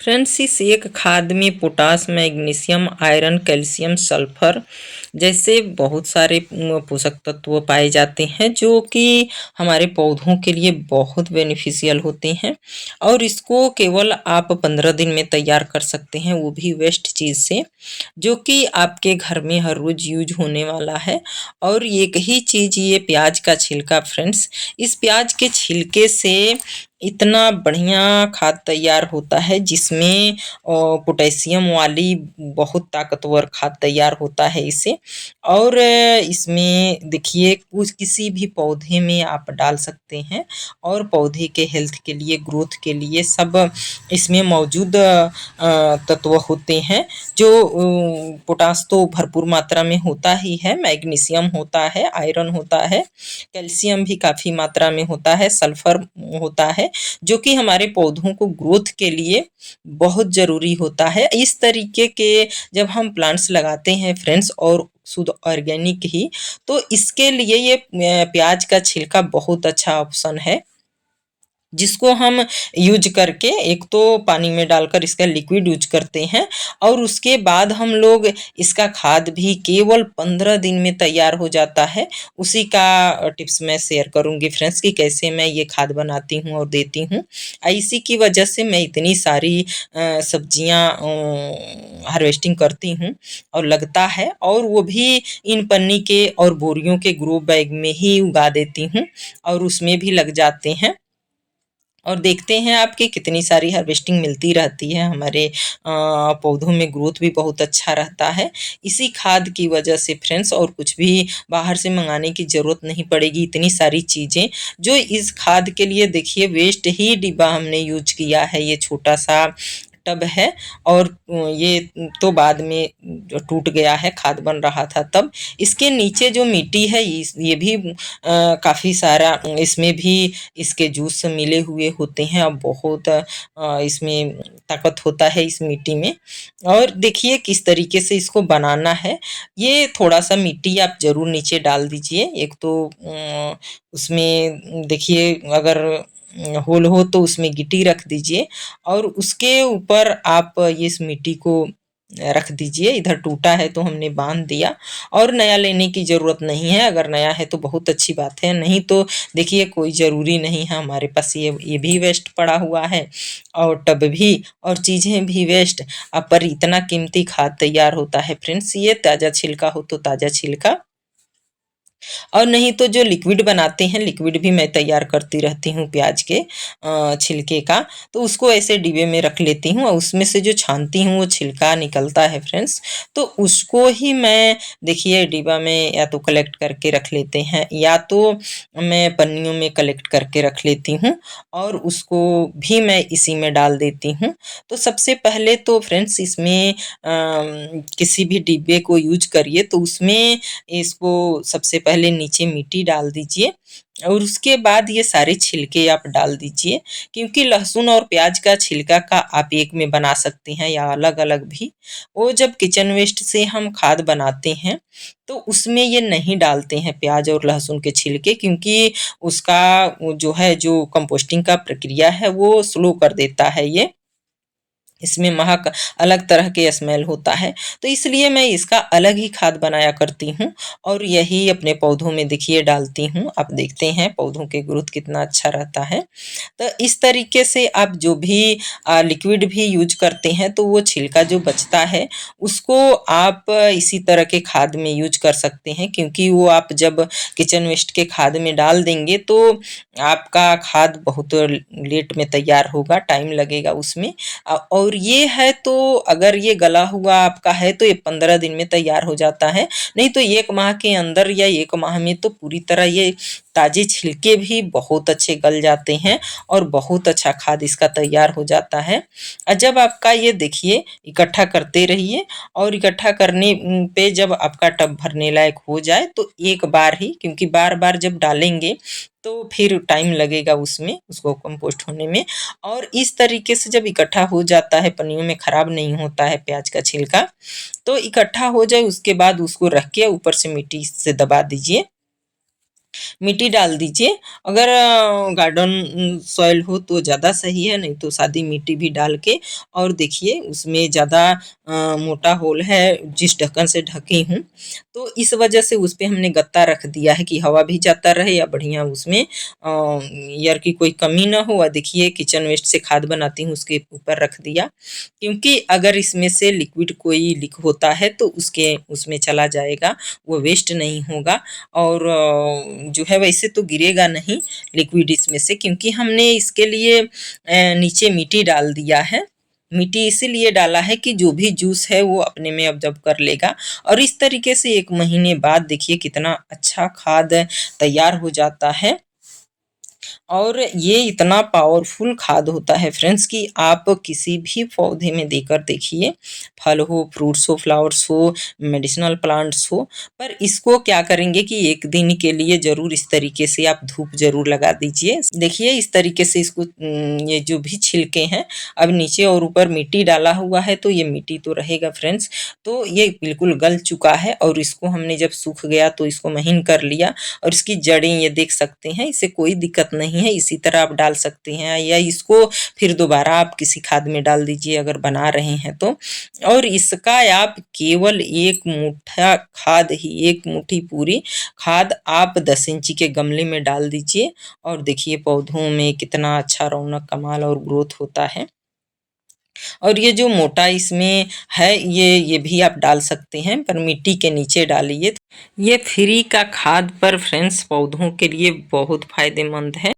Friends, इस एक खाद में potash, magnesium, iron, calcium, sulphur जैसे बहुत सारे पोषक तत्व पाए जाते हैं जो कि हमारे पौधों के लिए बहुत बेनिफिशियल होते हैं। और इसको केवल आप 15 दिन में तैयार कर सकते हैं, वो भी वेस्ट चीज़ से, जो कि आपके घर में हर रोज़ यूज होने वाला है। और एक ही चीज़, ये प्याज का छिलका फ्रेंड्स, इस प्याज के छिलके से इतना बढ़िया खाद तैयार होता है जिसमें पोटेशियम वाली बहुत ताकतवर खाद तैयार होता है इससे। और इसमें देखिए कुछ किसी भी पौधे में आप डाल सकते हैं और पौधे के हेल्थ के लिए, ग्रोथ के लिए सब इसमें मौजूद तत्व होते हैं। जो पोटास तो भरपूर मात्रा में होता ही है, मैग्नीशियम होता है, आयरन होता है, कैल्शियम भी काफ़ी मात्रा में होता है, सल्फर होता है, जो कि हमारे पौधों को ग्रोथ के लिए बहुत ज़रूरी होता है। इस तरीके के जब हम प्लांट्स लगाते हैं फ्रेंड्स, और शुद्ध ऑर्गेनिक ही, तो इसके लिए ये प्याज का छिलका बहुत अच्छा ऑप्शन है, जिसको हम यूज करके एक तो पानी में डालकर इसका लिक्विड यूज करते हैं, और उसके बाद हम लोग इसका खाद भी केवल 15 दिन में तैयार हो जाता है। उसी का टिप्स मैं शेयर करूंगी फ्रेंड्स कि कैसे मैं ये खाद बनाती हूँ और देती हूँ। इसी की वजह से मैं इतनी सारी सब्जियां हार्वेस्टिंग करती हूँ और लगता है, और वो भी इन पन्नी के और बोरियों के ग्रो बैग में ही उगा देती हूँ, और उसमें भी लग जाते हैं। और देखते हैं आपकी कितनी सारी हार्वेस्टिंग मिलती रहती है, हमारे पौधों में ग्रोथ भी बहुत अच्छा रहता है इसी खाद की वजह से फ्रेंड्स। और कुछ भी बाहर से मंगाने की ज़रूरत नहीं पड़ेगी, इतनी सारी चीज़ें जो इस खाद के लिए, देखिए वेस्ट ही डिब्बा हमने यूज किया है, ये छोटा सा टब है। और ये तो बाद में जो टूट गया है, खाद बन रहा था तब। इसके नीचे जो मिट्टी है ये भी काफ़ी सारा, इसमें भी इसके जूस मिले हुए होते हैं, और बहुत इसमें ताकत होता है इस मिट्टी में। और देखिए किस तरीके से इसको बनाना है। ये थोड़ा सा मिट्टी आप ज़रूर नीचे डाल दीजिए। एक तो उसमें देखिए अगर होल हो तो उसमें गिट्टी रख दीजिए, और उसके ऊपर आप ये इस मिट्टी को रख दीजिए। इधर टूटा है तो हमने बांध दिया, और नया लेने की ज़रूरत नहीं है। अगर नया है तो बहुत अच्छी बात है, नहीं तो देखिए कोई ज़रूरी नहीं है। हमारे पास ये भी वेस्ट पड़ा हुआ है, और टब भी, और चीज़ें भी वेस्ट। अब पर इतना कीमती खाद तैयार होता है फ्रेंड्स। ये ताज़ा छिलका हो तो ताज़ा छिलका, और नहीं तो जो लिक्विड बनाते हैं, लिक्विड भी मैं तैयार करती रहती हूँ प्याज के छिलके का। तो उसको ऐसे डिब्बे में रख लेती हूँ, और उसमें से जो छानती हूँ वो छिलका निकलता है फ्रेंड्स, तो उसको ही मैं, देखिए डिब्बा में या तो कलेक्ट करके रख लेते हैं, या तो मैं पन्नियों में कलेक्ट करके रख लेती हूँ, और उसको भी मैं इसी में डाल देती हूँ। तो सबसे पहले तो फ्रेंड्स इसमें किसी भी डिब्बे को यूज करिए तो उसमें इसको सबसे पहले नीचे मिट्टी डाल दीजिए, और उसके बाद ये सारे छिलके आप डाल दीजिए। क्योंकि लहसुन और प्याज का छिलका का आप एक में बना सकते हैं या अलग अलग भी। वो जब किचन वेस्ट से हम खाद बनाते हैं तो उसमें ये नहीं डालते हैं प्याज और लहसुन के छिलके, क्योंकि उसका जो है, जो कंपोस्टिंग का प्रक्रिया है वो स्लो कर देता है ये। इसमें महक अलग तरह के स्मेल होता है, तो इसलिए मैं इसका अलग ही खाद बनाया करती हूँ, और यही अपने पौधों में देखिए डालती हूँ। आप देखते हैं पौधों के ग्रोथ कितना अच्छा रहता है। तो इस तरीके से आप जो भी लिक्विड भी यूज करते हैं तो वो छिलका जो बचता है उसको आप इसी तरह के खाद में यूज कर सकते हैं, क्योंकि वो आप जब किचन वेस्ट के खाद में डाल देंगे तो आपका खाद बहुत लेट में तैयार होगा, टाइम लगेगा उसमें। और ये है तो अगर ये गला हुआ आपका है तो ये 15 दिन में तैयार हो जाता है, नहीं तो 1 माह के अंदर या 1 माह में तो पूरी तरह ये ताजे छिलके भी बहुत अच्छे गल जाते हैं, और बहुत अच्छा खाद इसका तैयार हो जाता है। जब आपका ये देखिए इकट्ठा करते रहिए, और इकट्ठा करने पे जब आपका टब भरने लायक हो जाए तो एक बार ही, क्योंकि बार बार जब डालेंगे तो फिर टाइम लगेगा उसमें, उसको कंपोस्ट होने में। और इस तरीके से जब इकट्ठा हो जाता है, पन्नियों में खराब नहीं होता है प्याज का छिलका, तो इकट्ठा हो जाए उसके बाद उसको रख के ऊपर से मिट्टी से दबा दीजिए, मिट्टी डाल दीजिए। अगर गार्डन सॉइल हो तो ज़्यादा सही है, नहीं तो सादी मिट्टी भी डाल के, और देखिए उसमें ज़्यादा मोटा होल है जिस ढक्कन से ढकी हूँ, तो इस वजह से उस पे हमने गत्ता रख दिया है कि हवा भी जाता रहे या बढ़िया उसमें एयर की कोई कमी ना हो। और देखिए किचन वेस्ट से खाद बनाती हूँ उसके ऊपर रख दिया, क्योंकि अगर इसमें से लिक्विड कोई लीक होता है तो उसके उसमें चला जाएगा, वो वेस्ट नहीं होगा। और जो है वैसे तो गिरेगा नहीं लिक्विड इसमें से, क्योंकि हमने इसके लिए नीचे मिट्टी डाल दिया है। मिट्टी इसीलिए डाला है कि जो भी जूस है वो अपने में ऑब्जॉर्ब कर लेगा। और इस तरीके से 1 महीने बाद देखिए कितना अच्छा खाद तैयार हो जाता है। और ये इतना पावरफुल खाद होता है फ्रेंड्स कि आप किसी भी पौधे में देकर देखिए, फल हो, फ्रूट्स हो, फ्लावर्स हो, मेडिसिनल प्लांट्स हो। पर इसको क्या करेंगे कि 1 दिन के लिए ज़रूर इस तरीके से आप धूप ज़रूर लगा दीजिए। देखिए इस तरीके से इसको ये जो भी छिलके हैं, अब नीचे और ऊपर मिट्टी डाला हुआ है तो ये मिट्टी तो रहेगा फ्रेंड्स। तो ये बिल्कुल गल चुका है और इसको हमने जब सूख गया तो इसको महीन कर लिया, और इसकी जड़ें ये देख सकते हैं, इसे कोई दिक्कत नहीं है, इसी तरह आप डाल सकते हैं, या इसको फिर दोबारा आप किसी खाद में डाल दीजिए अगर बना रहे हैं तो। और इसका आप केवल 1 मुट्ठा खाद ही, 1 मुट्ठी पूरी खाद आप 10 इंची के गमले में डाल दीजिए, और देखिए पौधों में कितना अच्छा रौनक, कमाल और ग्रोथ होता है। और ये जो मोटा इसमें है ये भी आप डाल सकते हैं, पर मिट्टी के नीचे डालिए। ये फ्री का खाद पर फ्रेंड्स पौधों के लिए बहुत फायदेमंद है।